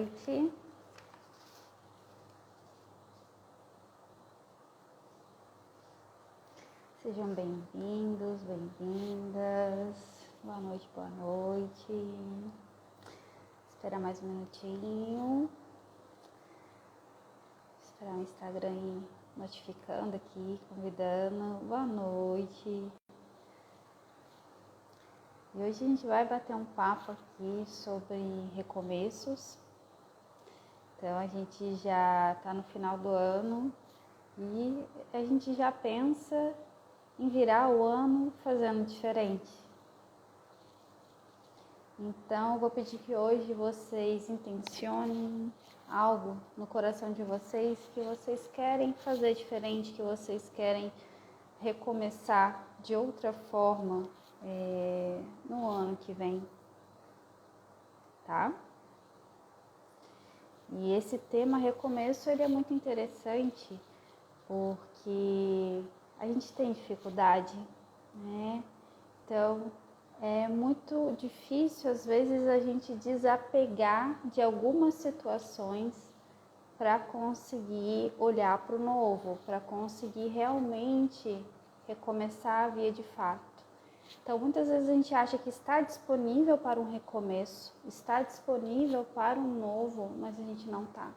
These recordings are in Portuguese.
noite. Sejam bem-vindos, bem-vindas. Boa noite, boa noite. Esperar mais um minutinho. Esperar o Instagram ir notificando aqui, convidando. Boa noite. E hoje a gente vai bater um papo aqui sobre recomeços. Então a gente já está no final do ano e a gente já pensa em virar o ano fazendo diferente. Então eu vou pedir que hoje vocês intencionem algo no coração de vocês que vocês querem fazer diferente, que vocês querem recomeçar de outra forma no ano que vem, tá? E esse tema recomeço, ele é muito interessante porque a gente tem dificuldade, né? Então é muito difícil às vezes a gente desapegar de algumas situações para conseguir olhar para o novo, para conseguir realmente recomeçar a via de fato. Então, muitas vezes a gente acha que está disponível para um recomeço, está disponível para um novo, mas a gente não está.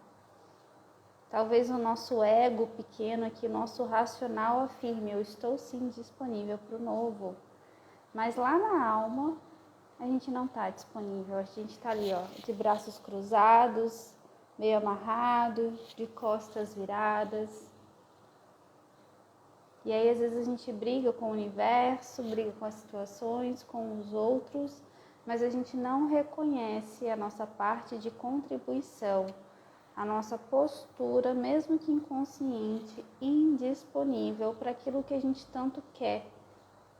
Talvez o nosso ego pequeno aqui, o nosso racional afirme, eu estou sim disponível para o novo. Mas lá na alma, a gente não está disponível. A gente está ali, ó, de braços cruzados, meio amarrado, de costas viradas. E aí, às vezes, a gente briga com o universo, briga com as situações, com os outros, mas a gente não reconhece a nossa parte de contribuição, a nossa postura, mesmo que inconsciente, indisponível para aquilo que a gente tanto quer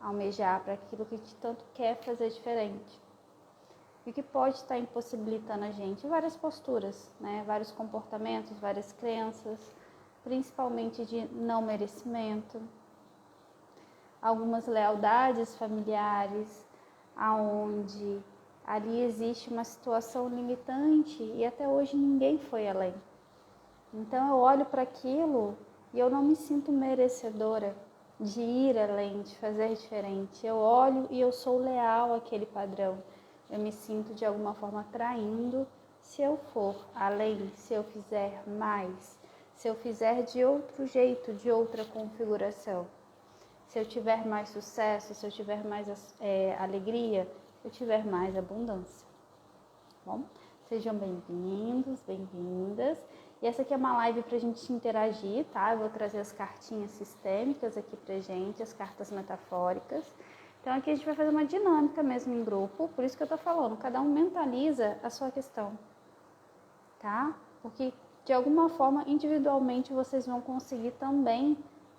almejar, para aquilo que a gente tanto quer fazer diferente. E o que pode estar impossibilitando a gente? Várias posturas, né? Vários comportamentos, várias crenças, principalmente de não merecimento, algumas lealdades familiares, aonde ali existe uma situação limitante e até hoje ninguém foi além. Então eu olho para aquilo e eu não me sinto merecedora de ir além, de fazer diferente. Eu olho e eu sou leal àquele padrão. Eu me sinto de alguma forma traindo se eu for além, se eu fizer mais, se eu fizer de outro jeito, de outra configuração. Se eu tiver mais sucesso, se eu tiver mais alegria, se eu tiver mais abundância. Bom, sejam bem-vindos, bem-vindas. E essa aqui é uma live para a gente interagir, tá? Eu vou trazer as cartinhas sistêmicas aqui pra gente, as cartas metafóricas. Então aqui a gente vai fazer uma dinâmica mesmo em grupo, por isso que eu tô falando, cada um mentaliza a sua questão, tá? Porque de alguma forma, individualmente, vocês vão conseguir também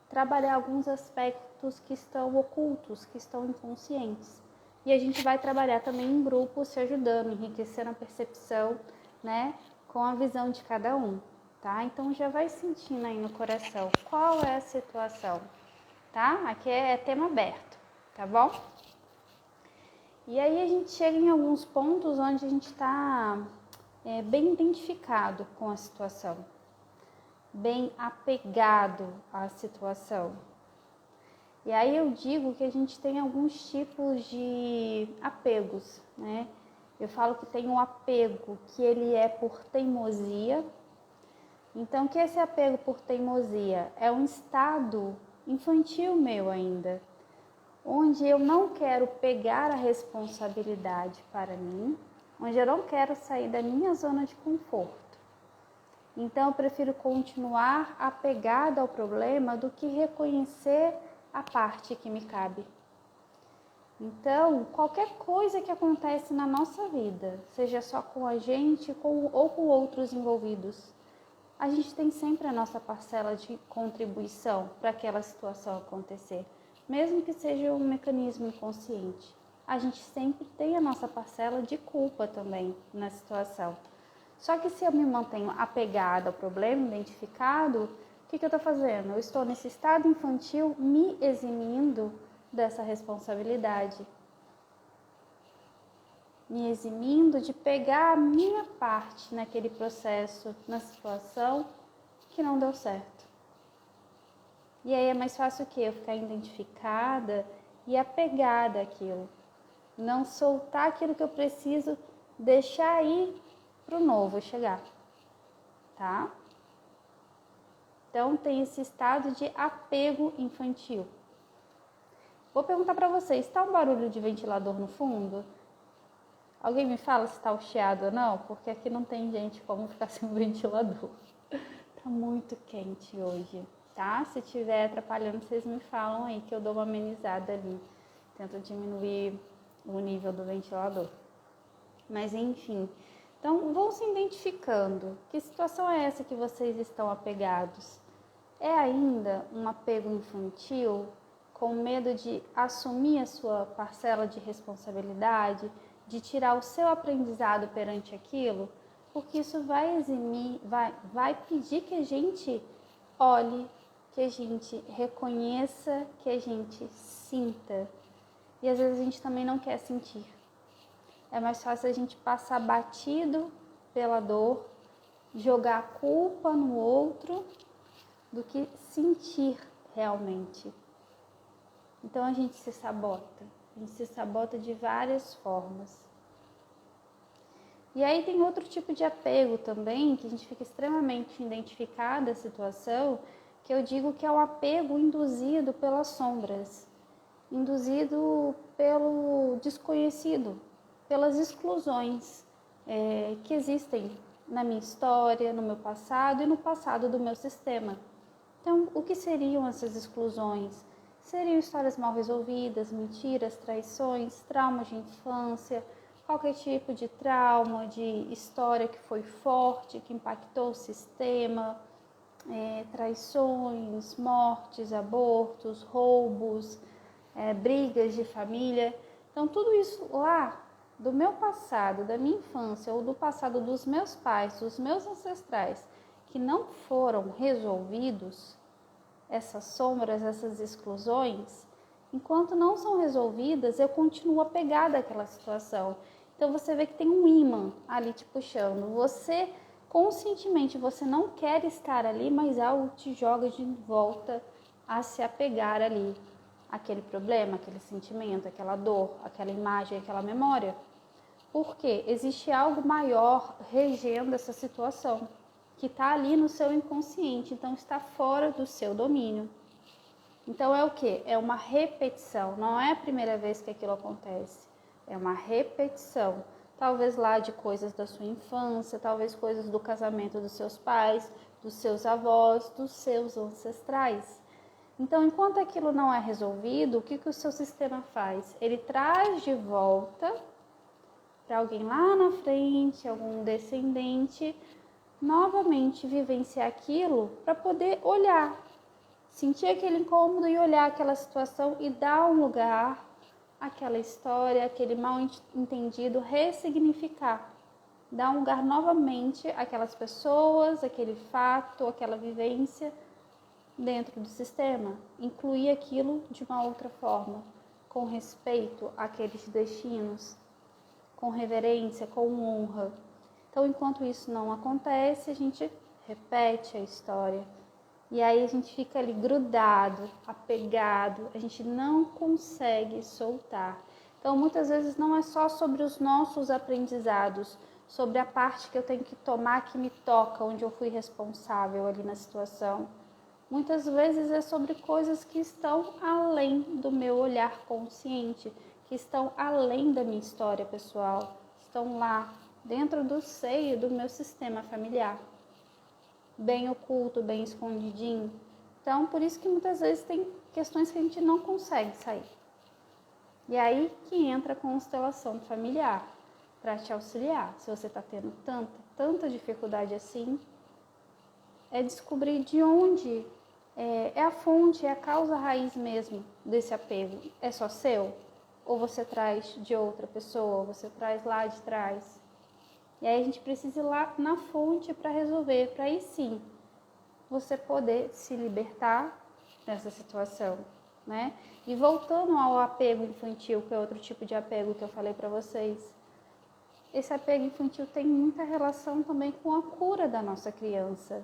trabalhar alguns aspectos que estão ocultos, que estão inconscientes. E a gente vai trabalhar também em grupo, se ajudando, enriquecendo a percepção, né, com a visão de cada um, tá? Então já vai sentindo aí no coração qual é a situação, tá? Aqui é tema aberto, tá bom? E aí a gente chega em alguns pontos onde a gente está bem identificado com a situação, bem apegado à situação. E aí eu digo que a gente tem alguns tipos de apegos, né? Eu falo que tem um apego que ele é por teimosia. Então, que esse apego por teimosia é um estado infantil meu ainda, onde eu não quero pegar a responsabilidade para mim, onde eu não quero sair da minha zona de conforto. Então, eu prefiro continuar apegado ao problema do que reconhecer a parte que me cabe. Então, qualquer coisa que acontece na nossa vida, seja só com a gente ou com outros envolvidos, a gente tem sempre a nossa parcela de contribuição para aquela situação acontecer, mesmo que seja um mecanismo inconsciente. A gente sempre tem a nossa parcela de culpa também na situação. Só que se eu me mantenho apegada ao problema, identificado, o que eu estou fazendo? Eu estou nesse estado infantil me eximindo dessa responsabilidade. me eximindo de pegar a minha parte naquele processo, na situação que não deu certo. E aí é mais fácil o quê? Eu ficar identificada e apegada àquilo. Não soltar aquilo que eu preciso, deixar ir para o novo chegar, tá? Então tem esse estado de apego infantil. Vou perguntar para vocês, está um barulho de ventilador no fundo? Alguém me fala se está o chiado ou não? Porque aqui não tem gente como ficar sem o ventilador. Tá muito quente hoje, tá? Se estiver atrapalhando, vocês me falam aí que eu dou uma amenizada ali. Tento diminuir o nível do ventilador. Mas enfim, então vão se identificando. Que situação é essa que vocês estão apegados? É ainda um apego infantil, com medo de assumir a sua parcela de responsabilidade, de tirar o seu aprendizado perante aquilo? Porque isso vai eximir, vai pedir que a gente olhe, que a gente reconheça, que a gente sinta. E às vezes a gente também não quer sentir. É mais fácil a gente passar batido pela dor, jogar a culpa no outro, do que sentir realmente. Então a gente se sabota. A gente se sabota de várias formas. E aí tem outro tipo de apego também, que a gente fica extremamente identificada a situação, que eu digo que é o apego induzido pelas sombras, induzido pelo desconhecido, pelas exclusões que existem na minha história, no meu passado e no passado do meu sistema. Então, o que seriam essas exclusões? Seriam histórias mal resolvidas, mentiras, traições, traumas de infância, qualquer tipo de trauma, de história que foi forte, que impactou o sistema, traições, mortes, abortos, roubos, brigas de família. Então, tudo isso lá do meu passado, da minha infância ou do passado dos meus pais, dos meus ancestrais, que não foram resolvidos, essas sombras, essas exclusões, enquanto não são resolvidas, eu continuo apegada àquela situação. Então você vê que tem um ímã ali te puxando. Você, conscientemente, você não quer estar ali, mas algo te joga de volta a se apegar ali. Aquele problema, aquele sentimento, aquela dor, aquela imagem, aquela memória. Porque existe algo maior regendo essa situação, que está ali no seu inconsciente, então está fora do seu domínio. Então é o quê? É uma repetição, não é a primeira vez que aquilo acontece, é uma repetição. Talvez lá de coisas da sua infância, talvez coisas do casamento dos seus pais, dos seus avós, dos seus ancestrais. Então, enquanto aquilo não é resolvido, o que o seu sistema faz? Ele traz de volta para alguém lá na frente, algum descendente, novamente vivenciar aquilo para poder olhar, sentir aquele incômodo e olhar aquela situação e dar um lugar àquela história, aquele mal entendido, ressignificar, dar um lugar novamente àquelas pessoas, aquele fato, aquela vivência dentro do sistema, incluir aquilo de uma outra forma, com respeito àqueles destinos, com reverência, com honra. Então, enquanto isso não acontece, a gente repete a história. E aí a gente fica ali grudado, apegado, a gente não consegue soltar. Então, muitas vezes não é só sobre os nossos aprendizados, sobre a parte que eu tenho que tomar, que me toca, onde eu fui responsável ali na situação. Muitas vezes é sobre coisas que estão além do meu olhar consciente, que estão além da minha história pessoal, estão lá, dentro do seio do meu sistema familiar, bem oculto, bem escondidinho. Então, por isso que muitas vezes tem questões que a gente não consegue sair. E aí que entra a constelação familiar, para te auxiliar. Se você está tendo tanta dificuldade assim, é descobrir de onde é a fonte, é a causa raiz mesmo desse apego. É só seu? Ou você traz de outra pessoa, ou você traz lá de trás? E aí a gente precisa ir lá na fonte para resolver, para aí sim você poder se libertar dessa situação, né? E voltando ao apego infantil, que é outro tipo de apego que eu falei para vocês, esse apego infantil tem muita relação também com a cura da nossa criança.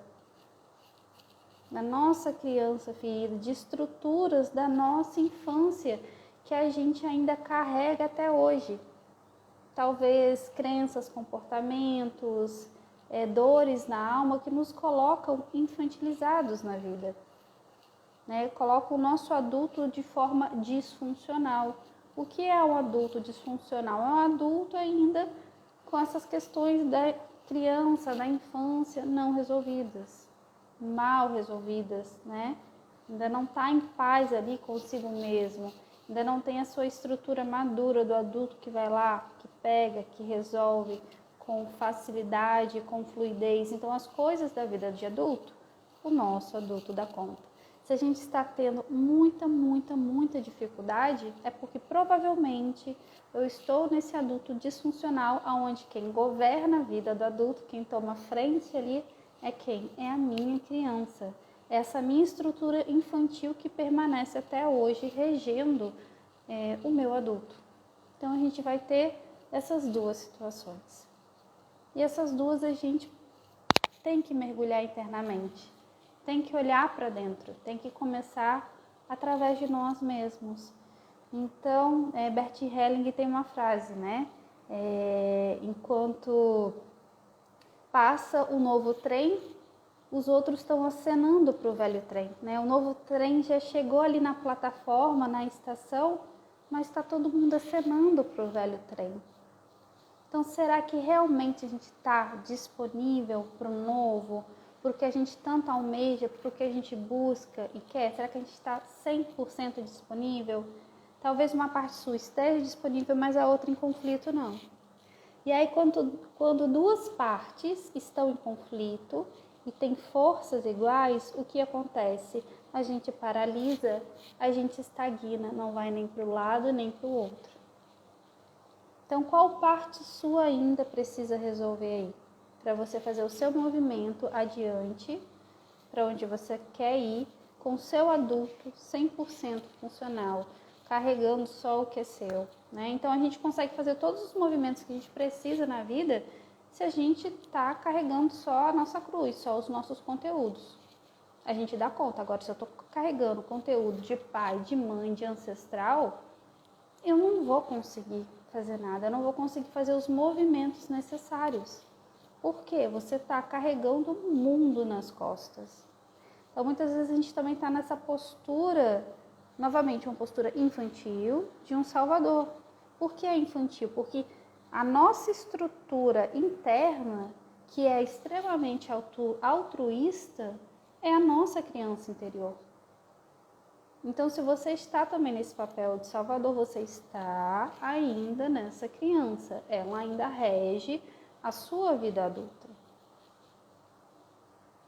Da nossa criança ferida, de estruturas da nossa infância que a gente ainda carrega até hoje. Talvez crenças, comportamentos, dores na alma que nos colocam infantilizados na vida. Né? Coloca o nosso adulto de forma disfuncional. O que é um adulto disfuncional? É um adulto ainda com essas questões da criança, da infância não resolvidas, mal resolvidas, né? Ainda não está em paz ali consigo mesmo, ainda não tem a sua estrutura madura do adulto que vai lá, que pega, que resolve com facilidade, com fluidez. Então, as coisas da vida de adulto, o nosso adulto dá conta. Se a gente está tendo muita dificuldade, é porque provavelmente eu estou nesse adulto disfuncional, onde quem governa a vida do adulto, quem toma frente ali, é quem? É a minha criança. Essa minha estrutura infantil que permanece até hoje regendo o meu adulto. Então a gente vai ter essas duas situações. E essas duas a gente tem que mergulhar internamente. Tem que olhar para dentro, tem que começar através de nós mesmos. Então, Bert Helling tem uma frase, né? Enquanto passa o novo trem, os outros estão acenando para o velho trem, né? O novo trem já chegou ali na plataforma, na estação, mas está todo mundo acenando para o velho trem. Então, será que realmente a gente está disponível para o novo? Porque a gente tanto almeja, porque a gente busca e quer? Será que a gente está 100% disponível? Talvez uma parte sua esteja disponível, mas a outra em conflito não. E aí, quando duas partes estão em conflito e têm forças iguais, o que acontece? A gente paralisa, a gente estagna, não vai nem para o lado nem para o outro. Então, qual parte sua ainda precisa resolver aí? Para você fazer o seu movimento adiante, para onde você quer ir, com o seu adulto 100% funcional, carregando só o que é seu, né? Então, a gente consegue fazer todos os movimentos que a gente precisa na vida se a gente está carregando só a nossa cruz, só os nossos conteúdos. A gente dá conta. Agora, se eu estou carregando conteúdo de pai, de mãe, de ancestral, eu não vou conseguir fazer nada, eu não vou conseguir fazer os movimentos necessários. Por quê? Você está carregando o mundo nas costas. Então, muitas vezes a gente também está nessa postura, novamente, uma postura infantil de um salvador. Por que é infantil? Porque a nossa estrutura interna, que é extremamente altruísta, é a nossa criança interior. Então, se você está também nesse papel de salvador, você está ainda nessa criança. Ela ainda rege a sua vida adulta.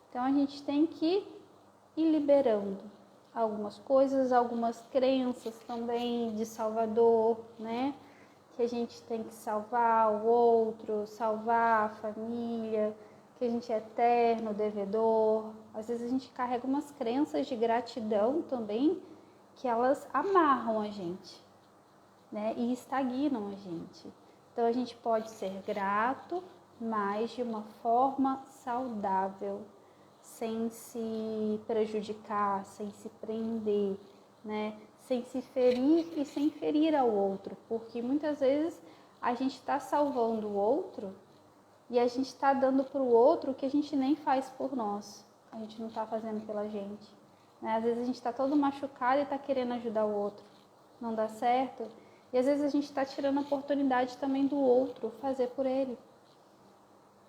Então, a gente tem que ir liberando algumas coisas, algumas crenças também de salvador, né? Que a gente tem que salvar o outro, salvar a família, que a gente é eterno, devedor. Às vezes a gente carrega umas crenças de gratidão também, que elas amarram a gente, né? E estagnam a gente. Então a gente pode ser grato, mas de uma forma saudável, sem se prejudicar, sem se prender, né? Sem se ferir e sem ferir ao outro, porque muitas vezes a gente está salvando o outro e a gente está dando para o outro o que a gente nem faz por nós, a gente não está fazendo pela gente, né? Às vezes a gente está todo machucado e está querendo ajudar o outro, não dá certo, e às vezes a gente está tirando a oportunidade também do outro fazer por ele.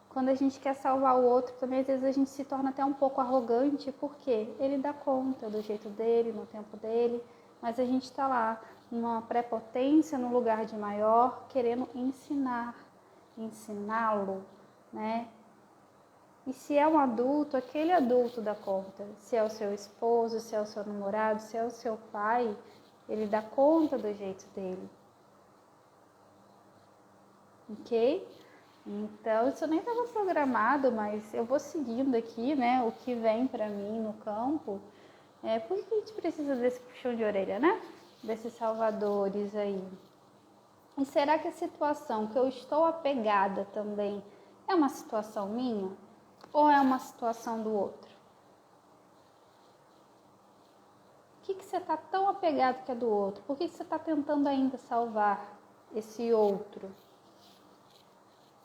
Quando a gente quer salvar o outro, também às vezes a gente se torna até um pouco arrogante, porque ele dá conta do jeito dele, no tempo dele, mas a gente está lá, numa prepotência, num lugar de maior, querendo ensiná-lo, né? E se é um adulto, aquele adulto dá conta. Se é o seu esposo, se é o seu namorado, se é o seu pai, ele dá conta do jeito dele. Ok? Então, isso nem estava programado, mas eu vou seguindo aqui, né, o que vem para mim no campo. Por que a gente precisa desse puxão de orelha, né? Desses salvadores aí. E será que a situação que eu estou apegada também é uma situação minha? Ou é uma situação do outro? O que você está tão apegado que é do outro? Por que você está tentando ainda salvar esse outro?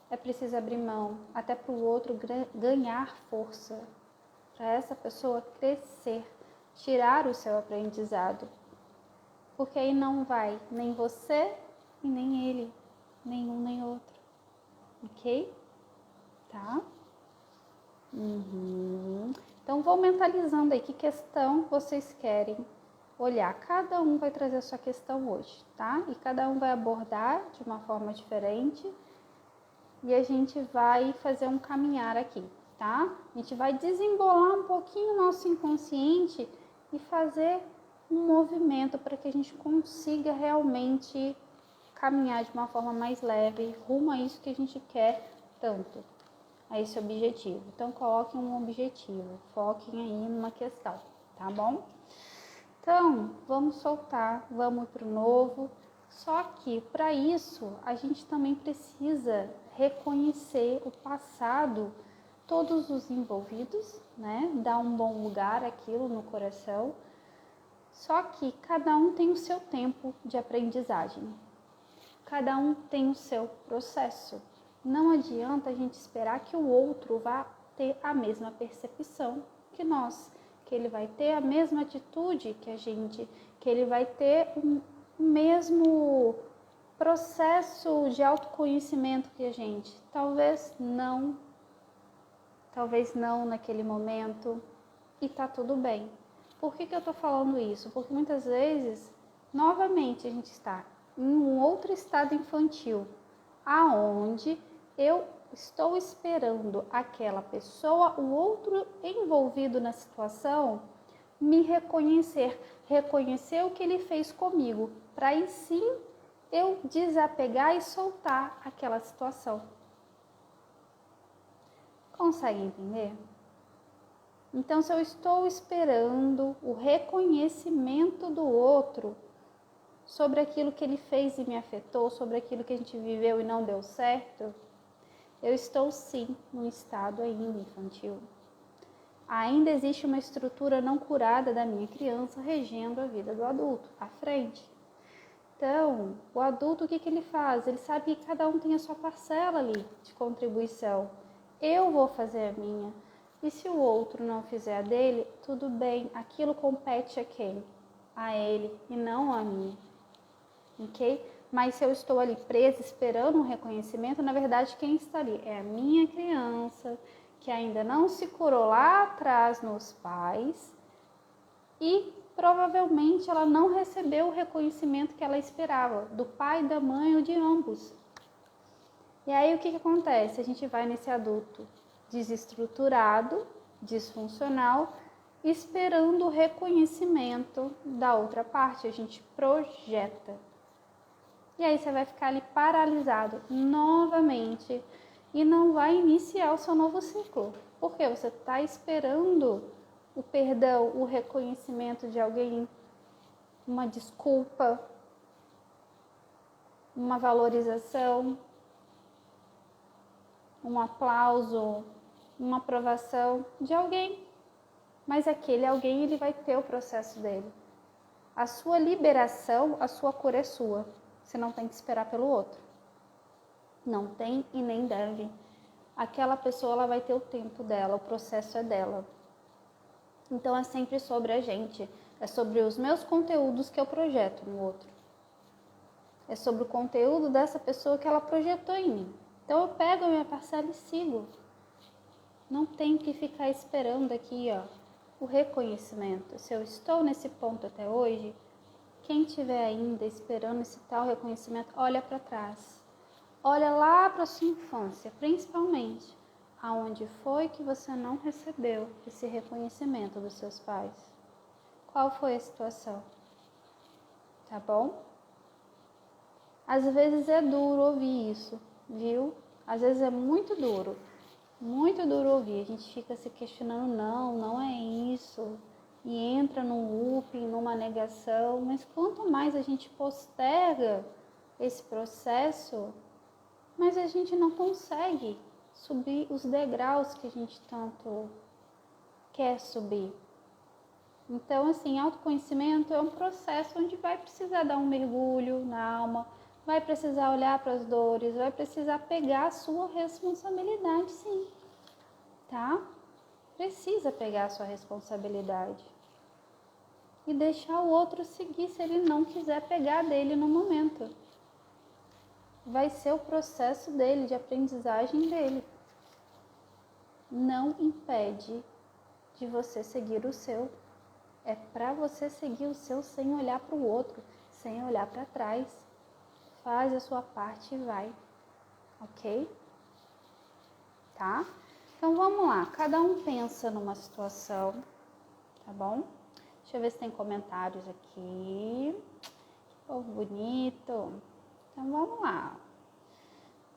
É preciso abrir mão, até para o outro ganhar força, para essa pessoa crescer, tirar o seu aprendizado. Porque aí não vai nem você e nem ele, nenhum nem outro. Ok? Tá? Então vou mentalizando aí que questão vocês querem olhar. Cada um vai trazer a sua questão hoje, tá? E cada um vai abordar de uma forma diferente. E a gente vai fazer um caminhar aqui, tá? A gente vai desembolar um pouquinho o nosso inconsciente e fazer um movimento para que a gente consiga realmente caminhar de uma forma mais leve rumo a isso que a gente quer tanto, a esse objetivo. Então coloquem um objetivo, foquem aí numa questão, tá bom? Então, vamos soltar, vamos para o novo. Só que para isso a gente também precisa reconhecer o passado, todos os envolvidos, né? Dar um bom lugar àquilo no coração. Só que cada um tem o seu tempo de aprendizagem. Cada um tem o seu processo. Não adianta a gente esperar que o outro vá ter a mesma percepção que nós, que ele vai ter a mesma atitude que a gente, que ele vai ter o mesmo processo de autoconhecimento que a gente. Talvez não naquele momento, e tá tudo bem. Por que eu tô falando isso? Porque muitas vezes, novamente, a gente está em um outro estado infantil, aonde eu estou esperando aquela pessoa, o outro envolvido na situação, me reconhecer o que ele fez comigo, para aí sim eu desapegar e soltar aquela situação. Consegue entender? Então, se eu estou esperando o reconhecimento do outro sobre aquilo que ele fez e me afetou, sobre aquilo que a gente viveu e não deu certo, eu estou sim num estado ainda infantil. Ainda existe uma estrutura não curada da minha criança regendo a vida do adulto, à frente. Então, o adulto, o que ele faz? Ele sabe que cada um tem a sua parcela ali de contribuição. Eu vou fazer a minha. E se o outro não fizer a dele, tudo bem. Aquilo compete a quem? A ele e não a mim. Ok? Mas se eu estou ali presa, esperando um reconhecimento, na verdade quem está ali é a minha criança, que ainda não se curou lá atrás nos pais e provavelmente ela não recebeu o reconhecimento que ela esperava, do pai, da mãe ou de ambos. E aí o que acontece? A gente vai nesse adulto desestruturado, disfuncional, esperando o reconhecimento da outra parte, a gente projeta. E aí você vai ficar ali paralisado novamente e não vai iniciar o seu novo ciclo. Porque você está esperando o perdão, o reconhecimento de alguém, uma desculpa, uma valorização, um aplauso, uma aprovação de alguém. Mas aquele alguém, ele vai ter o processo dele. A sua liberação, a sua cura é sua. Você não tem que esperar pelo outro. Não tem e nem deve. Aquela pessoa, ela vai ter o tempo dela, o processo é dela. Então é sempre sobre a gente. É sobre os meus conteúdos que eu projeto no outro. É sobre o conteúdo dessa pessoa que ela projetou em mim. Então eu pego a minha parcela e sigo. Não tenho que ficar esperando aqui, ó, o reconhecimento. Se eu estou nesse ponto até hoje, quem estiver ainda esperando esse tal reconhecimento, olha para trás. Olha lá para sua infância, principalmente. Aonde foi que você não recebeu esse reconhecimento dos seus pais? Qual foi a situação? Tá bom? Às vezes é duro ouvir isso, viu? Às vezes é muito duro ouvir. A gente fica se questionando, não é isso. E entra num looping, numa negação. Mas quanto mais a gente posterga esse processo, mas a gente não consegue subir os degraus que a gente tanto quer subir. Então, assim, autoconhecimento é um processo onde vai precisar dar um mergulho na alma, vai precisar olhar para as dores, vai precisar pegar a sua responsabilidade, sim, tá? Precisa pegar a sua responsabilidade e deixar o outro seguir se ele não quiser pegar dele no momento. Vai ser o processo dele, de aprendizagem dele. Não impede de você seguir o seu. É para você seguir o seu sem olhar para o outro, sem olhar para trás. Faz a sua parte e vai, ok? Tá? Então vamos lá, cada um pensa numa situação, tá bom? Deixa eu ver se tem comentários aqui. Que povo bonito. Então vamos lá.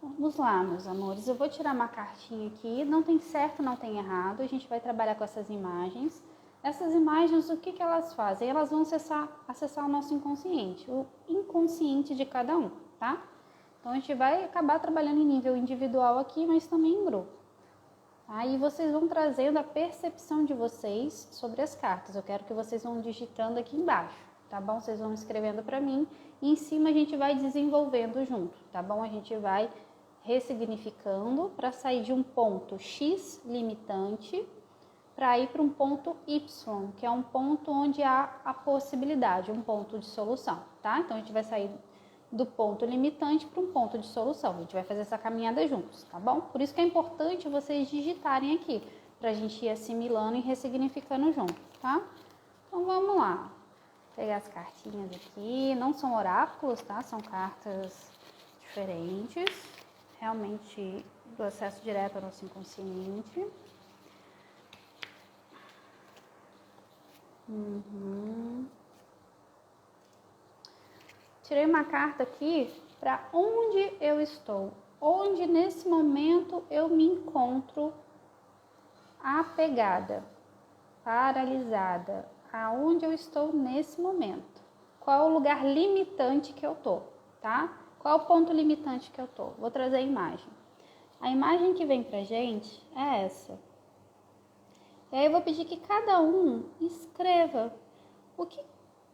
Vamos lá, meus amores. Eu vou tirar uma cartinha aqui. Não tem certo, não tem errado. A gente vai trabalhar com essas imagens. Essas imagens, o que elas fazem? Elas vão acessar o nosso inconsciente, o inconsciente de cada um, tá? Então, a gente vai acabar trabalhando em nível individual aqui, mas também em grupo. Aí vocês vão trazendo a percepção de vocês sobre as cartas. Eu quero que vocês vão digitando aqui embaixo, tá bom? Vocês vão escrevendo para mim e em cima a gente vai desenvolvendo junto, tá bom? A gente vai ressignificando para sair de um ponto X limitante para ir para um ponto Y, que é um ponto onde há a possibilidade, um ponto de solução, tá? Então a gente vai sair do ponto limitante para um ponto de solução. A gente vai fazer essa caminhada juntos, tá bom? Por isso que é importante vocês digitarem aqui, para a gente ir assimilando e ressignificando junto, tá? Então vamos lá. Vou pegar as cartinhas aqui. Não são oráculos, tá? São cartas diferentes. Realmente do acesso direto ao nosso inconsciente. Tirei uma carta aqui para onde eu estou, onde nesse momento eu me encontro apegada, paralisada, aonde eu estou nesse momento. Qual é o lugar limitante que eu tô, tá? Qual é o ponto limitante que eu tô? Vou trazer a imagem. A imagem que vem pra gente é essa. E aí eu vou pedir que cada um escreva o que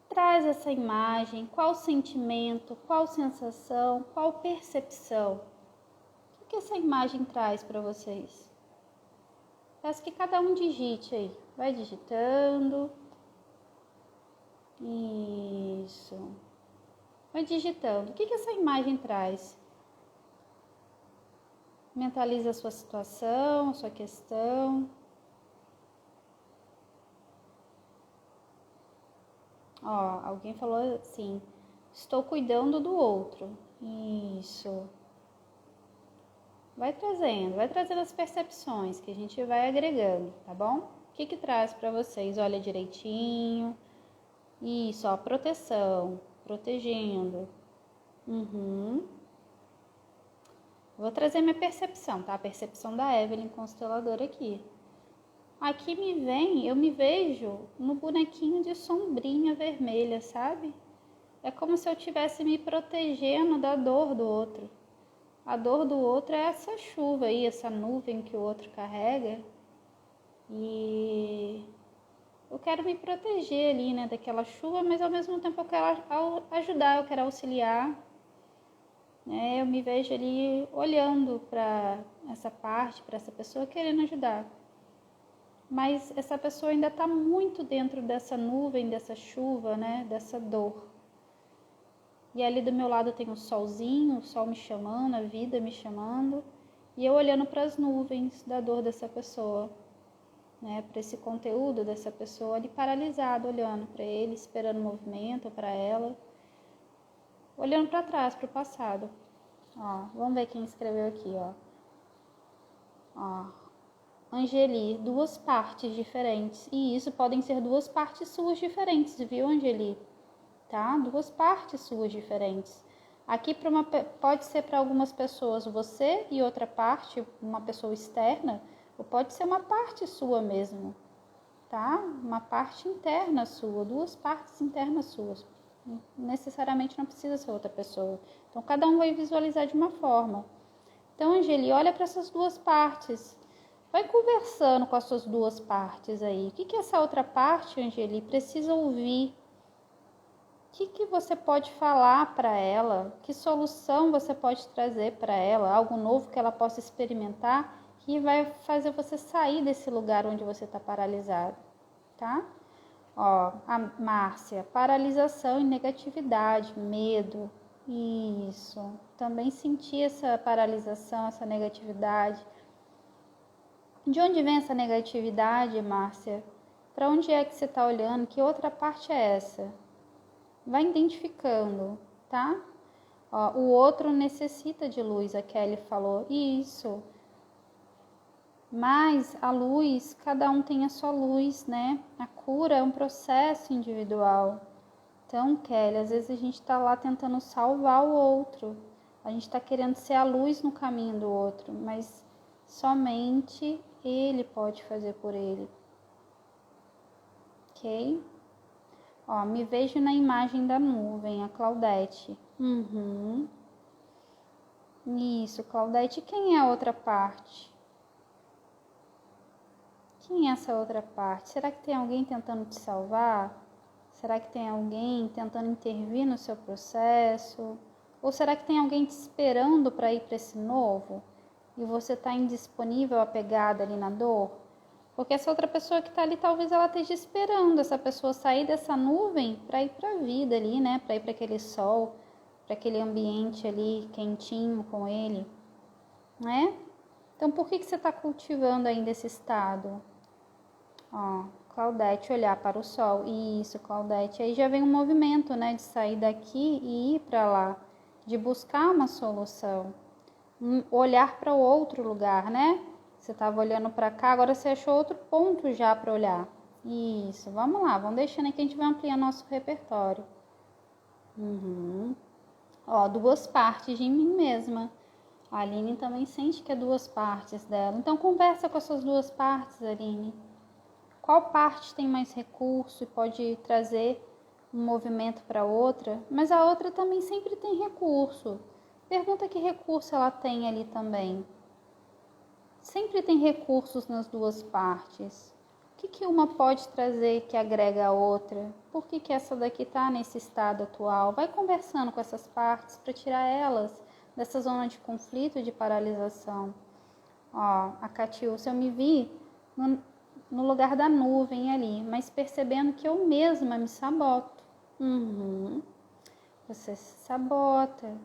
traz essa imagem, qual sentimento, qual sensação, qual percepção. O que essa imagem traz para vocês? Peço que cada um digite aí. Vai digitando. Isso. Vai digitando. O que essa imagem traz? Mentaliza a sua situação, a sua questão. Ó, alguém falou assim, estou cuidando do outro. Isso. Vai trazendo as percepções que a gente vai agregando, tá bom? O que traz para vocês? Olha direitinho. Isso, ó, proteção, protegendo. Vou trazer minha percepção, tá? A percepção da Evelyn Consteladora aqui. Aqui eu me vejo no bonequinho de sombrinha vermelha, sabe? É como se eu estivesse me protegendo da dor do outro. A dor do outro é essa chuva aí, essa nuvem que o outro carrega. E eu quero me proteger ali, né, daquela chuva, mas ao mesmo tempo eu quero ajudar, eu quero auxiliar. Eu me vejo ali olhando para essa parte, para essa pessoa, querendo ajudar. Mas essa pessoa ainda está muito dentro dessa nuvem, dessa chuva, né, dessa dor. E ali do meu lado tem o solzinho, o sol me chamando, a vida me chamando. E eu olhando para as nuvens da dor dessa pessoa, né, para esse conteúdo dessa pessoa ali paralisado, olhando para ele, esperando movimento para ela. Olhando para trás, para o passado. Ó, vamos ver quem escreveu aqui, ó. Ó, Angeli, duas partes diferentes. E isso podem ser duas partes suas diferentes, viu, Angeli? Tá? Duas partes suas diferentes. Aqui pode ser para algumas pessoas você e outra parte, uma pessoa externa, ou pode ser uma parte sua mesmo, tá? Uma parte interna sua, duas partes internas suas. necessariamente não precisa ser outra pessoa. Então, cada um vai visualizar de uma forma. Então, Angeli, olha para essas duas partes. Vai conversando com as suas duas partes aí. O que essa outra parte, Angeli, precisa ouvir? O que você pode falar para ela? Que solução você pode trazer para ela? Algo novo que ela possa experimentar que vai fazer você sair desse lugar onde você está paralisado, tá? Ó, a Márcia, paralisação e negatividade, medo. Isso. Também senti essa paralisação, essa negatividade. De onde vem essa negatividade, Márcia? Para onde é que você está olhando? Que outra parte é essa? Vai identificando, tá? Ó, o outro necessita de luz, a Kelly falou. Isso. Mas a luz, cada um tem a sua luz, né? A cura é um processo individual. Então, Kelly, às vezes a gente está lá tentando salvar o outro. A gente está querendo ser a luz no caminho do outro, mas somente ele pode fazer por ele. Ok? Ó, me vejo na imagem da nuvem, a Claudete. Isso, Claudete. Quem é a outra parte? Quem é essa outra parte? Será que tem alguém tentando te salvar? Será que tem alguém tentando intervir no seu processo? Ou será que tem alguém te esperando para ir para esse novo? E você está indisponível, apegada ali na dor? Porque essa outra pessoa que está ali, talvez ela esteja esperando essa pessoa sair dessa nuvem para ir para a vida ali, né? Para ir para aquele sol, para aquele ambiente ali quentinho com ele, né? Então, por que você está cultivando ainda esse estado? Ó, Claudete, olhar para o sol. Isso, Claudete. Aí já vem um movimento, né? De sair daqui e ir para lá. De buscar uma solução. Olhar para o outro lugar, né? Você estava olhando para cá, agora você achou outro ponto já para olhar. Isso, vamos lá. Vamos deixando aí que a gente vai ampliar nosso repertório. Ó, duas partes de mim mesma. A Aline também sente que é duas partes dela. Então, conversa com essas duas partes, Aline. Qual parte tem mais recurso e pode trazer um movimento para outra? Mas a outra também sempre tem recurso. Pergunta que recurso ela tem ali também. Sempre tem recursos nas duas partes. O que uma pode trazer que agrega a outra? Por que essa daqui está nesse estado atual? Vai conversando com essas partes para tirar elas dessa zona de conflito, de paralisação. Ó, a Catiúcia, eu me vi no lugar da nuvem ali, mas percebendo que eu mesma me saboto. Você se sabota.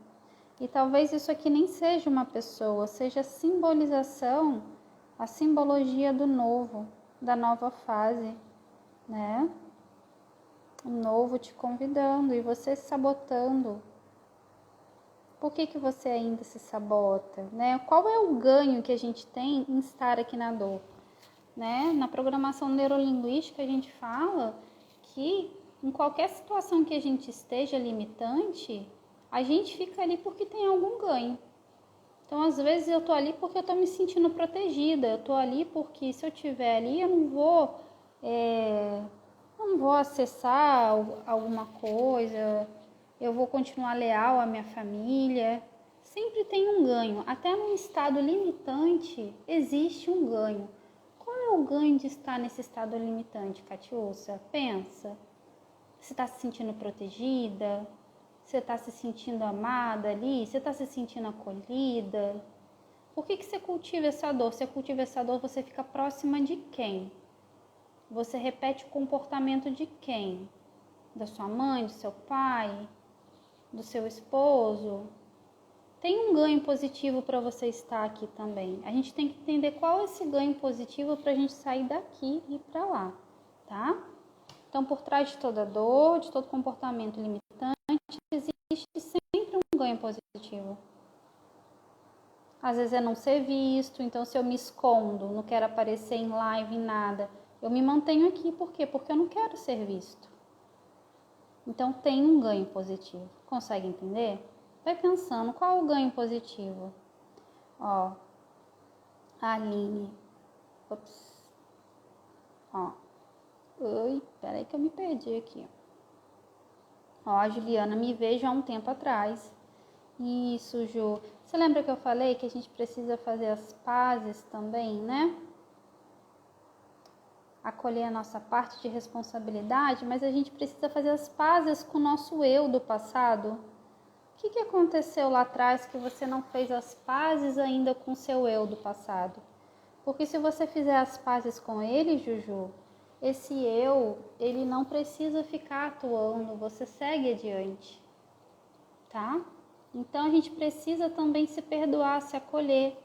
E talvez isso aqui nem seja uma pessoa, seja a simbolização, a simbologia do novo, da nova fase, né? O novo te convidando e você se sabotando. Por que você ainda se sabota, né? Qual é o ganho que a gente tem em estar aqui na dor? Né? Na programação neurolinguística a gente fala que em qualquer situação que a gente esteja limitante, a gente fica ali porque tem algum ganho. Então, às vezes eu tô ali porque eu tô me sentindo protegida, eu tô ali porque se eu estiver ali eu não vou acessar alguma coisa, eu vou continuar leal à minha família. Sempre tem um ganho, até num estado limitante existe um ganho. Qual é o ganho de estar nesse estado limitante, Catiúcia? Pensa. Você está se sentindo protegida? Você está se sentindo amada ali? Você está se sentindo acolhida? Por que você cultiva essa dor? Você cultiva essa dor, você fica próxima de quem? Você repete o comportamento de quem? Da sua mãe, do seu pai, do seu esposo? Tem um ganho positivo para você estar aqui também. A gente tem que entender qual é esse ganho positivo para a gente sair daqui e ir para lá, tá? Então, por trás de toda dor, de todo comportamento limitante, existe sempre um ganho positivo. Às vezes é não ser visto, então se eu me escondo, não quero aparecer em live, em nada, eu me mantenho aqui, por quê? Porque eu não quero ser visto. Então tem um ganho positivo. Consegue entender? Vai pensando, qual é o ganho positivo? Ó, a Aline. Ops. Ó. Oi, peraí que eu me perdi aqui. Ó, a Juliana, me vejo há um tempo atrás. Isso, Ju. Você lembra que eu falei que a gente precisa fazer as pazes também, né? Acolher a nossa parte de responsabilidade, mas a gente precisa fazer as pazes com o nosso eu do passado. O que aconteceu lá atrás que você não fez as pazes ainda com o seu eu do passado? Porque se você fizer as pazes com ele, Juju, esse eu, ele não precisa ficar atuando, você segue adiante, tá? Então a gente precisa também se perdoar, se acolher.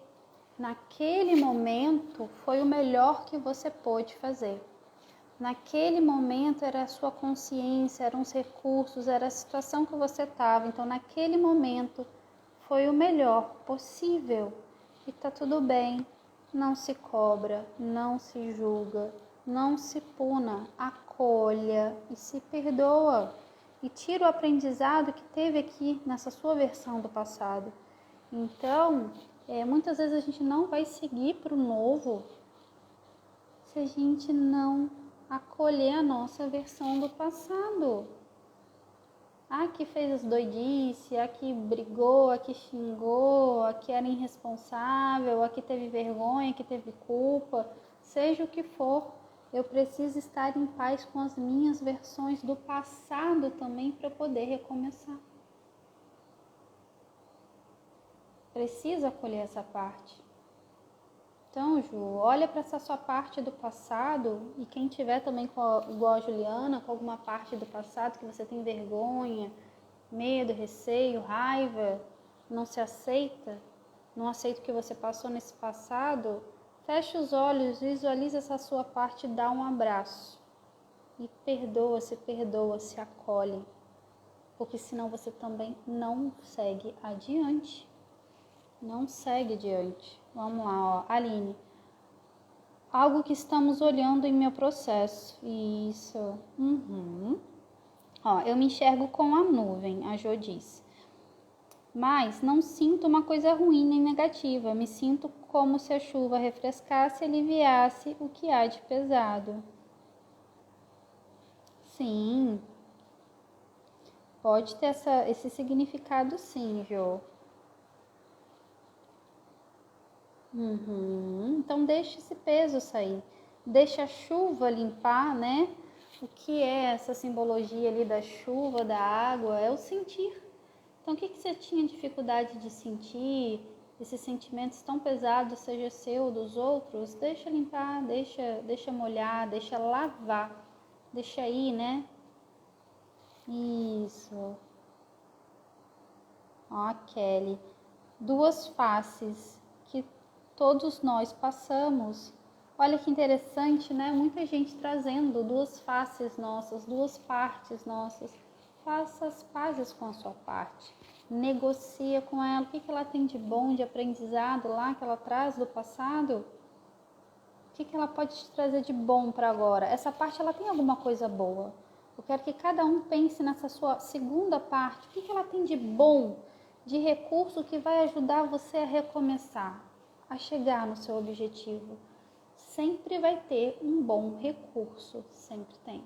Naquele momento foi o melhor que você pôde fazer. Naquele momento era a sua consciência, eram os recursos, era a situação que você estava. Então naquele momento foi o melhor possível. E tá tudo bem. Não se cobra, não se julga, não se puna, acolha e se perdoa. E tira o aprendizado que teve aqui nessa sua versão do passado. Então, muitas vezes a gente não vai seguir para o novo se a gente não acolher a nossa versão do passado. A que fez as doidices, a que brigou, a que xingou, a que era irresponsável, a que teve vergonha, a que teve culpa, seja o que for, eu preciso estar em paz com as minhas versões do passado também para poder recomeçar. Preciso acolher essa parte. Então, Ju, olha para essa sua parte do passado e quem tiver também igual a Juliana, com alguma parte do passado que você tem vergonha, medo, receio, raiva, não se aceita, não aceita o que você passou nesse passado, fecha os olhos, visualiza essa sua parte e dá um abraço. E perdoa, se acolhe. Porque senão você também não segue adiante. Não segue adiante. Vamos lá, ó. Aline. Algo que estamos olhando em meu processo. Isso. Ó, eu me enxergo com a nuvem, a Jo diz. Mas não sinto uma coisa ruim nem negativa. Me sinto como se a chuva refrescasse e aliviasse o que há de pesado. Sim. Pode ter esse significado sim, Jo. Então deixa esse peso sair, deixa a chuva limpar, né? O que é essa simbologia ali da chuva, da água? É o sentir. Então o que você tinha dificuldade de sentir? Esses sentimentos tão pesados, seja seu ou dos outros, deixa limpar, deixa molhar, deixa lavar, deixa ir, né? Isso. Ó, Kelly. Duas faces que todos nós passamos. Olha que interessante, né? Muita gente trazendo duas faces nossas, duas partes nossas. Faça as pazes com a sua parte. Negocia com ela. O que ela tem de bom, de aprendizado lá que ela traz do passado? O que ela pode te trazer de bom para agora? Essa parte, ela tem alguma coisa boa. Eu quero que cada um pense nessa sua segunda parte. O que ela tem de bom, de recurso que vai ajudar você a recomeçar, a chegar no seu objetivo? Sempre vai ter um bom recurso, sempre tem.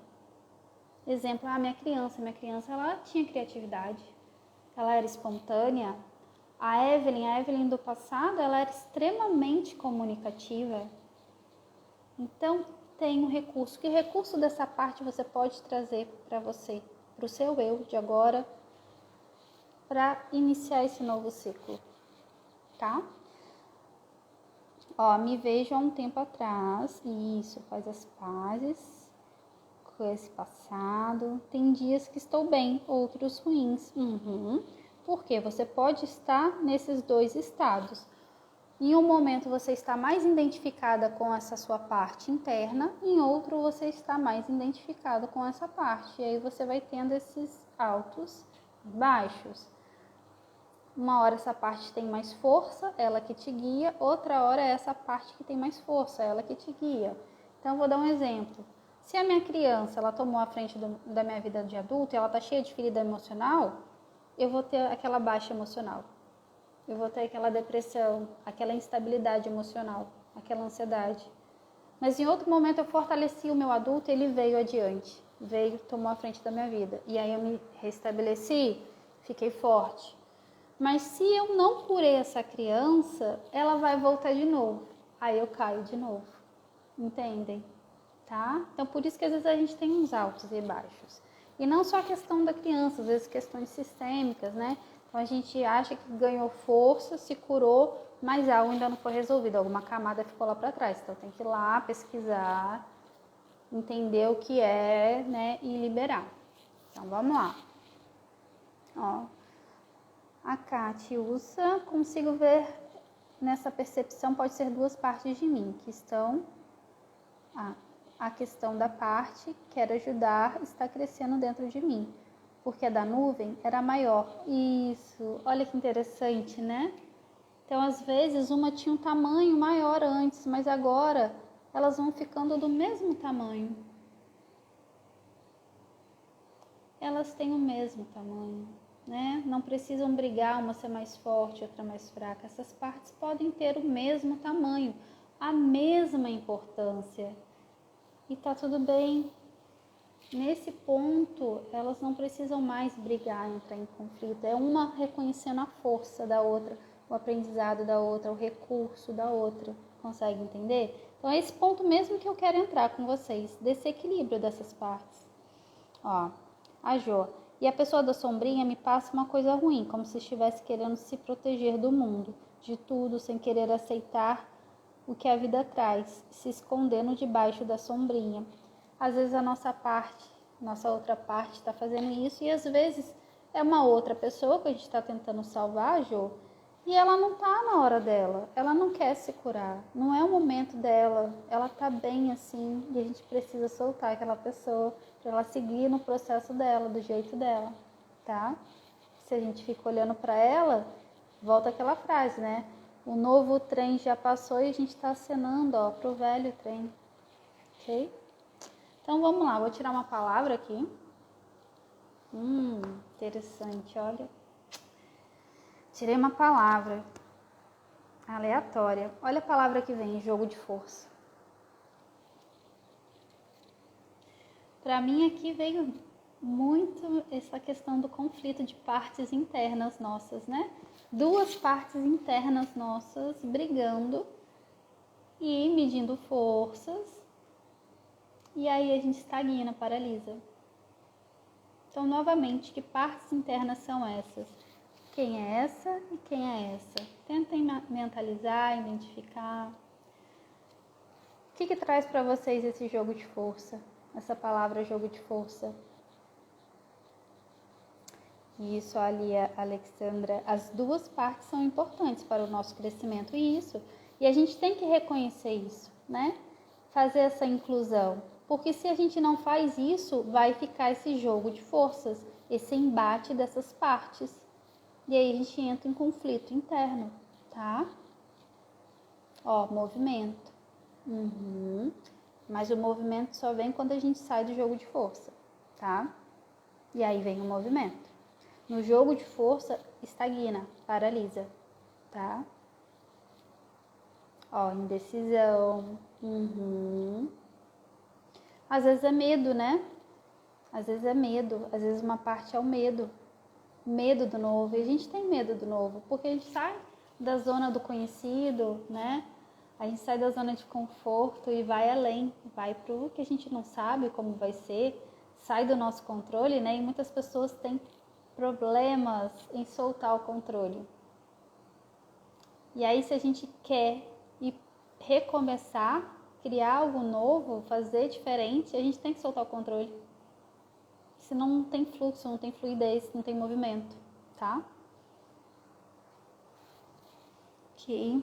Exemplo, a minha criança ela tinha criatividade, ela era espontânea. A Evelyn do passado, ela era extremamente comunicativa. Então, tem um recurso. Que recurso dessa parte você pode trazer para você, para o seu eu de agora, para iniciar esse novo ciclo, tá? Ó, me vejo há um tempo atrás, isso, faz as pazes com esse passado. Tem dias que estou bem, outros ruins. Porque você pode estar nesses dois estados. Em um momento você está mais identificada com essa sua parte interna, em outro você está mais identificado com essa parte. E aí você vai tendo esses altos e baixos. Uma hora essa parte tem mais força, ela que te guia. Outra hora é essa parte que tem mais força, ela que te guia. Então eu vou dar um exemplo. Se a minha criança ela tomou a frente da minha vida de adulto e ela está cheia de ferida emocional, eu vou ter aquela baixa emocional. Eu vou ter aquela depressão, aquela instabilidade emocional, aquela ansiedade. Mas em outro momento eu fortaleci o meu adulto e ele veio adiante. veio, tomou a frente da minha vida. E aí eu me restabeleci, fiquei forte. Mas se eu não curei essa criança, ela vai voltar de novo. Aí eu caio de novo. Entendem? Tá? Então por isso que às vezes a gente tem uns altos e baixos. E não só a questão da criança, às vezes questões sistêmicas, né? Então a gente acha que ganhou força, se curou, mas algo ainda não foi resolvido, alguma camada ficou lá para trás. Então tem que ir lá pesquisar, entender o que é, né, e liberar. Então vamos lá. Ó, a Kati usa, consigo ver nessa percepção, pode ser duas partes de mim, que estão a questão da parte, quer ajudar, está crescendo dentro de mim, porque a da nuvem era maior. Isso, olha que interessante, né? Então, às vezes, uma tinha um tamanho maior antes, mas agora elas vão ficando do mesmo tamanho. Elas têm o mesmo tamanho, né? Não precisam brigar, uma ser mais forte, outra mais fraca. Essas partes podem ter o mesmo tamanho, a mesma importância. E tá tudo bem. Nesse ponto, elas não precisam mais brigar, entrar em conflito. É uma reconhecendo a força da outra, o aprendizado da outra, o recurso da outra. Consegue entender? Então é esse ponto mesmo que eu quero entrar com vocês, desse equilíbrio dessas partes. Ó, a Jo. E a pessoa da sombrinha me passa uma coisa ruim, como se estivesse querendo se proteger do mundo, de tudo, sem querer aceitar o que a vida traz, se escondendo debaixo da sombrinha. Às vezes a nossa outra parte está fazendo isso e às vezes é uma outra pessoa que a gente está tentando salvar, Jo, e ela não está na hora dela, ela não quer se curar, não é o momento dela, ela está bem assim e a gente precisa soltar aquela pessoa para ela seguir no processo dela, do jeito dela, tá? Se a gente fica olhando para ela, volta aquela frase, né? O novo trem já passou e a gente está acenando, ó, pro velho trem, ok? Então vamos lá, vou tirar uma palavra aqui. Interessante, olha. Tirei uma palavra aleatória. Olha a palavra que vem, jogo de força. Para mim aqui veio muito essa questão do conflito de partes internas nossas, né? Duas partes internas nossas brigando e medindo forças. E aí a gente estagna, paralisa. Então, novamente, que partes internas são essas? Quem é essa e quem é essa? Tentem mentalizar, identificar. O que traz para vocês esse jogo de força? Essa palavra jogo de força? Isso, ali, Alexandra, as duas partes são importantes para o nosso crescimento. E a gente tem que reconhecer isso, né? Fazer essa inclusão. Porque se a gente não faz isso, vai ficar esse jogo de forças, esse embate dessas partes. E aí a gente entra em conflito interno, tá? Ó, movimento. Mas o movimento só vem quando a gente sai do jogo de força, tá? E aí vem o movimento. No jogo de força, estagna, paralisa, tá? Ó, indecisão. Às vezes é medo, né? Às vezes é medo, às vezes uma parte é o medo. Medo do novo. E a gente tem medo do novo, porque a gente sai da zona do conhecido, né? A gente sai da zona de conforto e vai além, vai pro que a gente não sabe como vai ser, sai do nosso controle, né? E muitas pessoas têm problemas em soltar o controle. E aí, se a gente quer ir recomeçar, criar algo novo, fazer diferente, a gente tem que soltar o controle. Senão não tem fluxo, não tem fluidez, não tem movimento, tá? Ok.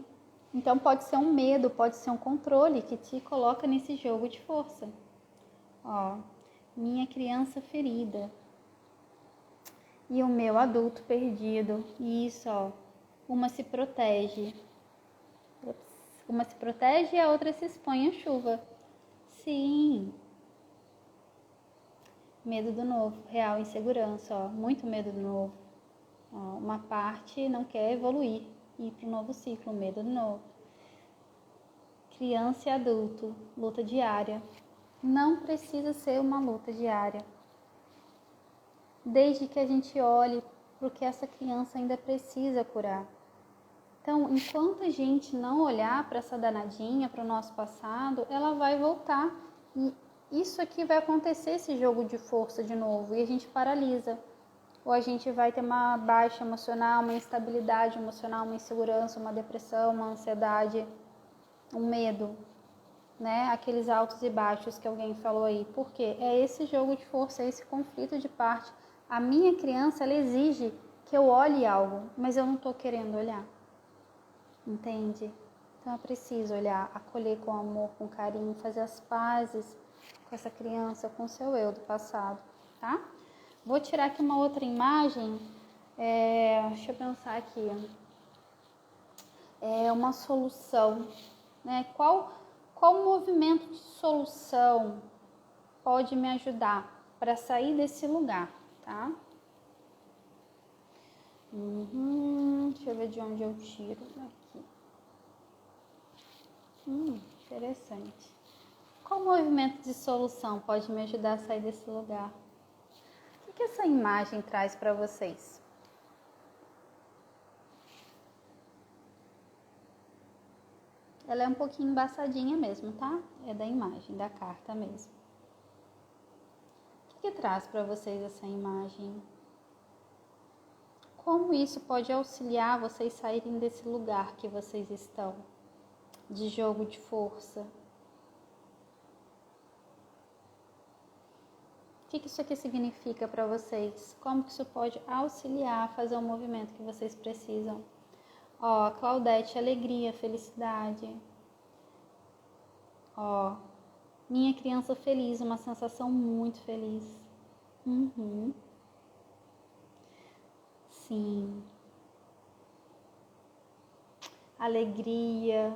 Então pode ser um medo, pode ser um controle que te coloca nesse jogo de força. Ó, minha criança ferida e o meu adulto perdido. Isso, ó. Uma se protege. Uma se protege e a outra se expõe à chuva. Sim. Medo do novo, real insegurança, ó. Muito medo do novo. Ó, uma parte não quer evoluir, ir para o novo ciclo, medo do novo. Criança e adulto, luta diária. Não precisa ser uma luta diária. Desde que a gente olhe para o que essa criança ainda precisa curar. Então, enquanto a gente não olhar para essa danadinha, para o nosso passado, ela vai voltar. E isso aqui vai acontecer, esse jogo de força de novo, e a gente paralisa. Ou a gente vai ter uma baixa emocional, uma instabilidade emocional, uma insegurança, uma depressão, uma ansiedade, um medo, né? Aqueles altos e baixos que alguém falou aí. Por quê? É esse jogo de força, é esse conflito de parte. A minha criança, ela exige que eu olhe algo, mas eu não estou querendo olhar. Entende? Então eu preciso olhar, acolher com amor, com carinho, fazer as pazes com essa criança, com o seu eu do passado, tá? Vou tirar aqui uma outra imagem, deixa eu pensar aqui, uma solução, né? Qual movimento de solução pode me ajudar para sair desse lugar, tá? Deixa eu ver de onde eu tiro aqui. Interessante. Qual movimento de solução pode me ajudar a sair desse lugar? O que essa imagem traz para vocês? Ela é um pouquinho embaçadinha mesmo, tá? É da imagem, da carta mesmo. O que traz para vocês essa imagem? Como isso pode auxiliar vocês saírem desse lugar que vocês estão? De jogo de força. O que isso aqui significa para vocês? Como que isso pode auxiliar a fazer o movimento que vocês precisam? Ó, Claudete, alegria, felicidade. Ó, minha criança feliz, uma sensação muito feliz. Sim. Alegria.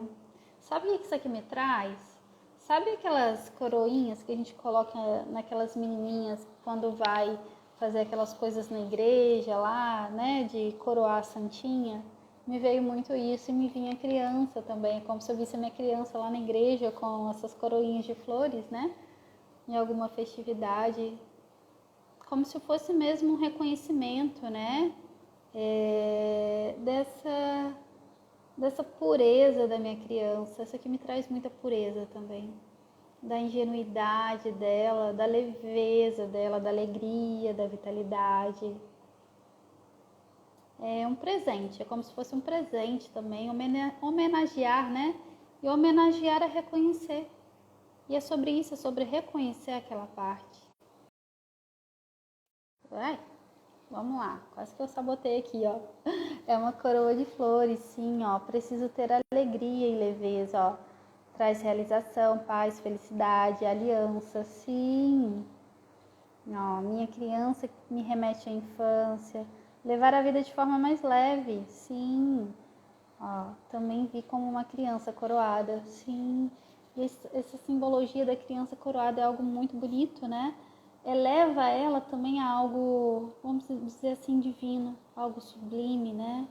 Sabe o que isso aqui me traz? Sabe aquelas coroinhas que a gente coloca naquelas menininhas quando vai fazer aquelas coisas na igreja lá, né? De coroar a santinha? Me veio muito isso e me vinha criança também. É como se eu visse a minha criança lá na igreja com essas coroinhas de flores, né? Em alguma festividade. Como se fosse mesmo um reconhecimento, né? Dessa pureza da minha criança. Essa aqui me traz muita pureza também. Da ingenuidade dela, da leveza dela, da alegria, da vitalidade. É um presente, é como se fosse um presente também, homenagear, né? E homenagear é reconhecer. E é sobre isso, é sobre reconhecer aquela parte. Vai, vamos lá, quase que eu sabotei aqui, ó. É uma coroa de flores, sim, ó. Preciso ter alegria e leveza, ó. Traz realização, paz, felicidade, aliança, sim. Ó, minha criança me remete à infância. Levar a vida de forma mais leve, sim. Ó, também vi como uma criança coroada, sim. E essa simbologia da criança coroada é algo muito bonito, né? Eleva ela também a algo, vamos dizer assim, divino, algo sublime, né?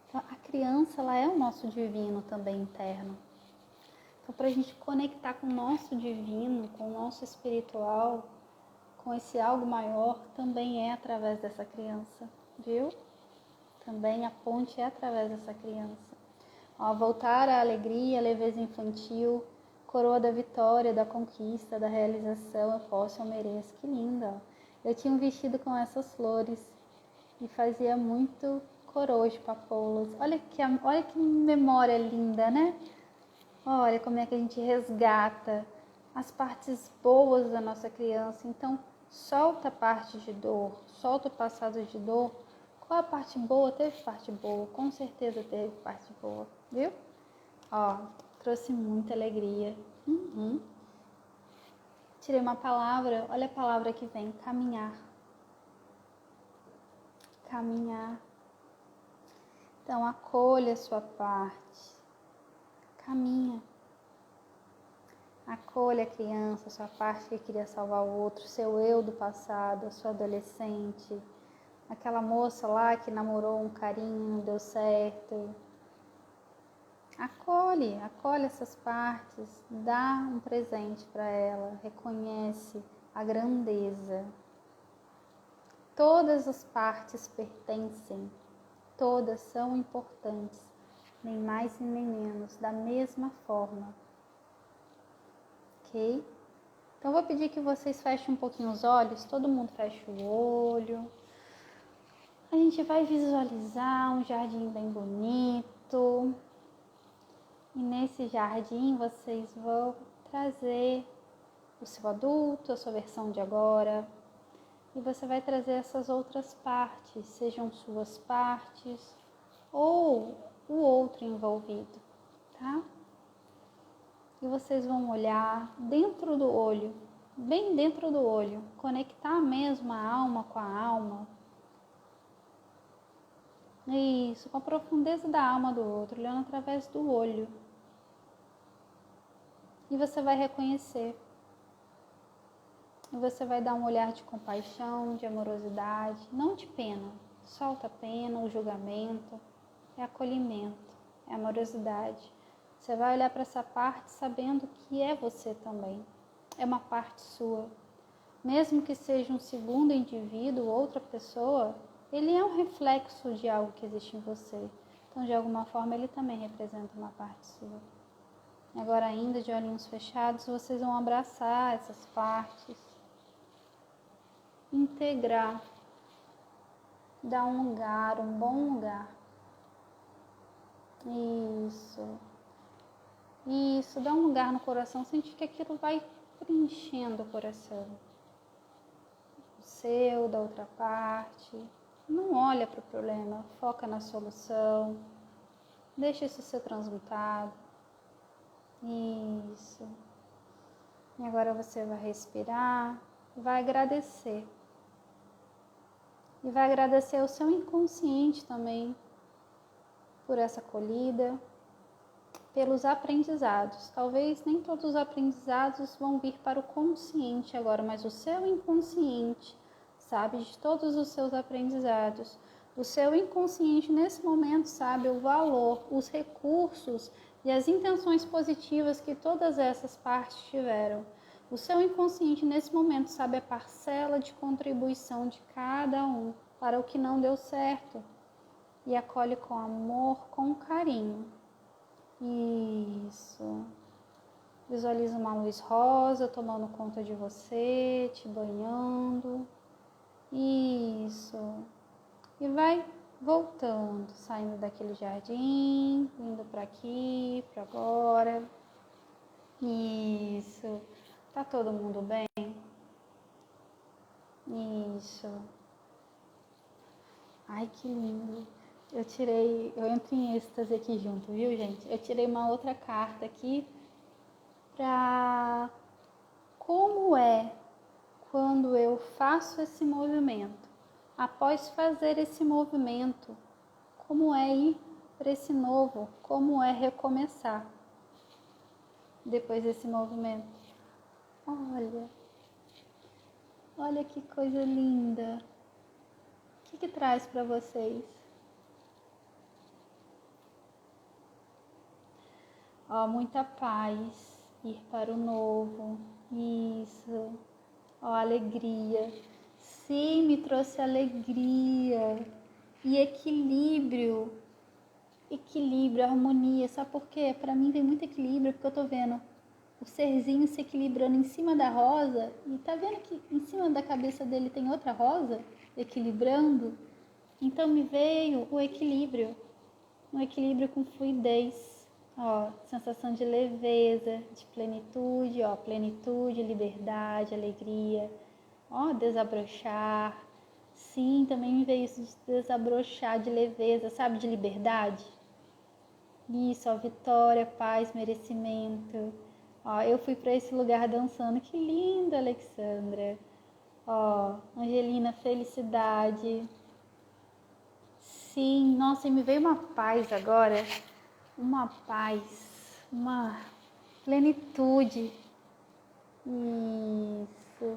Então, a criança, ela é o nosso divino também interno. Então, para a gente conectar com o nosso divino, com o nosso espiritual, com esse algo maior, também é através dessa criança, viu? Também a ponte é através dessa criança. Ó, voltar à alegria, leveza infantil, coroa da vitória, da conquista, da realização, eu posso, eu mereço. Que linda! Ó. Eu tinha um vestido com essas flores e fazia muito coroa de papoulas. Olha que memória linda, né? Olha como é que a gente resgata as partes boas da nossa criança. Então, solta a parte de dor, solta o passado de dor. Qual a parte boa? Teve parte boa, com certeza teve parte boa, viu? Ó, trouxe muita alegria. Tirei uma palavra, olha a palavra que vem, caminhar. Caminhar. Então, acolha a sua parte. Caminha. Acolha a criança, a sua parte que queria salvar o outro, seu eu do passado, a sua adolescente, aquela moça lá que namorou um carinho, não deu certo. Acolhe essas partes, dá um presente para ela, reconhece a grandeza. Todas as partes pertencem, todas são importantes, nem mais e nem menos, da mesma forma. Ok? Então vou pedir que vocês fechem um pouquinho os olhos, todo mundo fecha o olho. A gente vai visualizar um jardim bem bonito. E nesse jardim vocês vão trazer o seu adulto, a sua versão de agora. E você vai trazer essas outras partes, sejam suas partes ou o outro envolvido, tá? E vocês vão olhar dentro do olho, bem dentro do olho, conectar mesmo a alma com a alma. Isso, com a profundeza da alma do outro, olhando através do olho. E você vai reconhecer. E você vai dar um olhar de compaixão, de amorosidade, não de pena. Solta a pena, o julgamento. É acolhimento, é amorosidade. Você vai olhar para essa parte sabendo que é você também. É uma parte sua. Mesmo que seja um segundo indivíduo, outra pessoa, ele é um reflexo de algo que existe em você. Então, de alguma forma, ele também representa uma parte sua. Agora, ainda de olhinhos fechados, vocês vão abraçar essas partes. Integrar. Dar um lugar, um bom lugar. Isso, dá um lugar no coração, sente que aquilo vai preenchendo o coração. O seu, da outra parte. Não olha para o problema, foca na solução. Deixa isso ser transmutado. Isso. E agora você vai respirar, vai agradecer. E vai agradecer ao seu inconsciente também por essa acolhida, pelos aprendizados. Talvez nem todos os aprendizados vão vir para o consciente agora, mas o seu inconsciente sabe de todos os seus aprendizados. O seu inconsciente nesse momento sabe o valor, os recursos e as intenções positivas que todas essas partes tiveram. O seu inconsciente nesse momento sabe a parcela de contribuição de cada um para o que não deu certo e acolhe com amor, com carinho. Isso. Visualiza uma luz rosa tomando conta de você, te banhando. Isso. E vai voltando, saindo daquele jardim, indo para aqui, para agora. Isso. Tá todo mundo bem? Isso. Ai, que lindo. Eu entro em êxtase aqui junto, viu, gente? Eu tirei uma outra carta aqui para como é quando eu faço esse movimento. Após fazer esse movimento, como é ir para esse novo, como é recomeçar depois desse movimento. Olha que coisa linda. O que traz para vocês? Muita paz, ir para o novo, isso, alegria, sim, me trouxe alegria e equilíbrio, harmonia, sabe por quê? Para mim vem muito equilíbrio, porque eu tô vendo o serzinho se equilibrando em cima da rosa, e tá vendo que em cima da cabeça dele tem outra rosa, equilibrando? Então me veio o equilíbrio, um equilíbrio com fluidez. Sensação de leveza, de plenitude, plenitude, liberdade, alegria, desabrochar. Sim, também me veio isso de desabrochar, de leveza, sabe, de liberdade. Isso, vitória, paz, merecimento. Eu fui para esse lugar dançando, que lindo, Alexandra. Angelina, felicidade. Sim, nossa, e me veio uma paz agora. Uma paz, uma plenitude. Isso.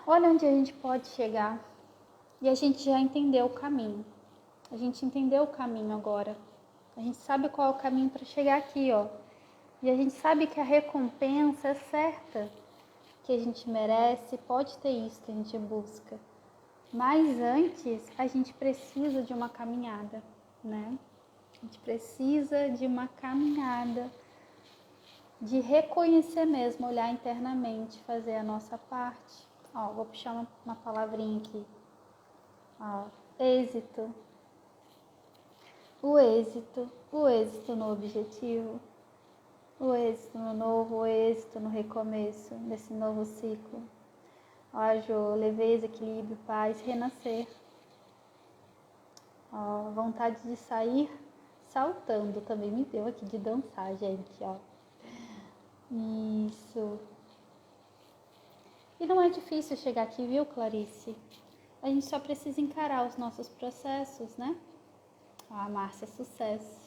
Olha onde a gente pode chegar. E a gente já entendeu o caminho. A gente entendeu o caminho agora. A gente sabe qual é o caminho para chegar aqui, ó. E a gente sabe que a recompensa é certa, que a gente merece, pode ter isso que a gente busca. Mas antes, a gente precisa de uma caminhada, né? A gente precisa de uma caminhada, de reconhecer mesmo, olhar internamente, fazer a nossa parte. Ó, vou puxar uma palavrinha aqui. Ó, êxito. O êxito no objetivo, o êxito no novo, o êxito no recomeço, desse novo ciclo. Ó, Jô, leveza, equilíbrio, paz, renascer. Ó, vontade de sair saltando, também me deu aqui de dançar, gente, ó. Isso. E não é difícil chegar aqui, viu, Clarice? A gente só precisa encarar os nossos processos, né? Ah, Márcia, sucesso.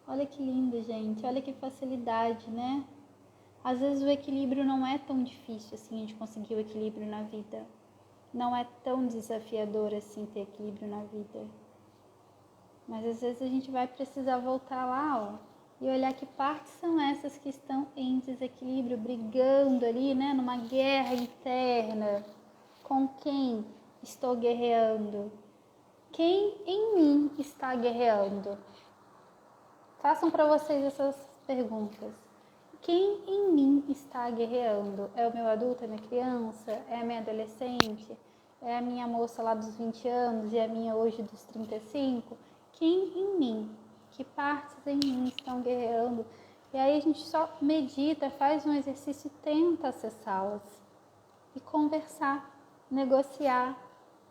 Olha que lindo, gente. Olha que facilidade, né? Às vezes o equilíbrio não é tão difícil assim, a gente conseguir o equilíbrio na vida. Não é tão desafiador assim ter equilíbrio na vida. Mas às vezes a gente vai precisar voltar lá, ó, e olhar que partes são essas que estão em desequilíbrio, brigando ali, né? Numa guerra interna. Com quem estou guerreando? Quem em mim está guerreando? Façam para vocês essas perguntas. Quem em mim está guerreando? É o meu adulto, é a minha criança? É a minha adolescente? É a minha moça lá dos 20 anos e a minha hoje dos 35? Quem em mim? Que partes em mim estão guerreando? E aí a gente só medita, faz um exercício e tenta acessá-las. E conversar, negociar,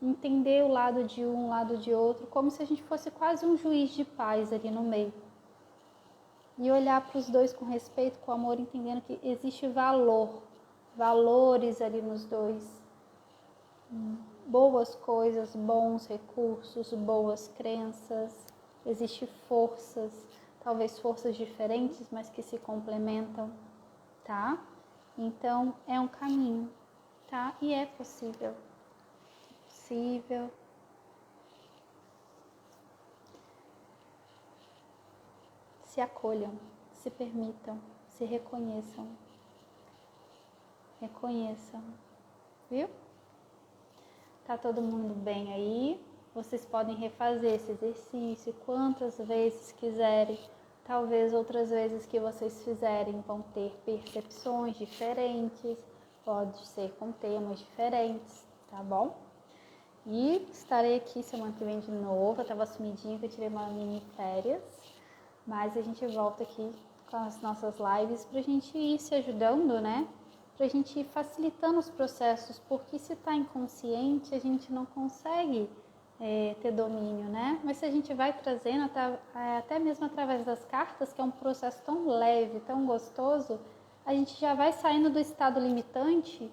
entender o lado de um, o lado de outro, como se a gente fosse quase um juiz de paz ali no meio. E olhar para os dois com respeito, com amor, entendendo que existe valores ali nos dois. Boas coisas, bons recursos, boas crenças. Existem forças, talvez forças diferentes, mas que se complementam, tá? Então, é um caminho, tá? E é possível. Possível. Se acolham, se permitam, se reconheçam. Reconheçam, viu? Tá todo mundo bem aí? Vocês podem refazer esse exercício quantas vezes quiserem. Talvez outras vezes que vocês fizerem vão ter percepções diferentes, pode ser com temas diferentes, tá bom? E estarei aqui semana que vem de novo. Eu tava sumidinha, que eu tirei uma mini férias. Mas a gente volta aqui com as nossas lives pra gente ir se ajudando, né? Pra gente ir facilitando os processos, porque se tá inconsciente, a gente não consegue ter domínio, né? Mas se a gente vai trazendo, até mesmo através das cartas, que é um processo tão leve, tão gostoso, a gente já vai saindo do estado limitante,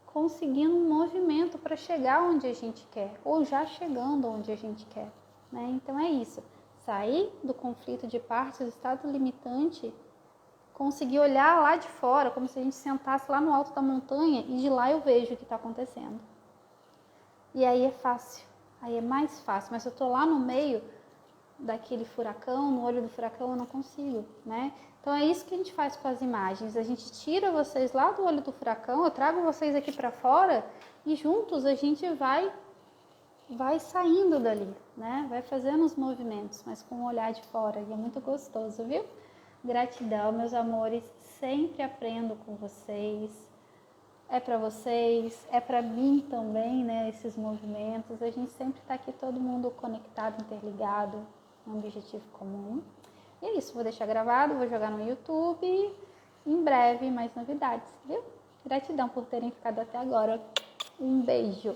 conseguindo um movimento para chegar onde a gente quer, ou já chegando onde a gente quer, né? Então é isso. Sair do conflito de partes, do estado limitante, conseguir olhar lá de fora, como se a gente sentasse lá no alto da montanha e de lá eu vejo o que está acontecendo. E aí é fácil, aí é mais fácil, mas se eu estou lá no meio daquele furacão, no olho do furacão, eu não consigo, né? Então é isso que a gente faz com as imagens, a gente tira vocês lá do olho do furacão, eu trago vocês aqui para fora e juntos a gente vai saindo dali, né? Vai fazendo os movimentos, mas com o olhar de fora. E é muito gostoso, viu? Gratidão, meus amores. Sempre aprendo com vocês. É para vocês, é para mim também, né? Esses movimentos. A gente sempre tá aqui, todo mundo conectado, interligado, um objetivo comum. E é isso, vou deixar gravado, vou jogar no YouTube. Em breve, mais novidades, viu? Gratidão por terem ficado até agora. Um beijo.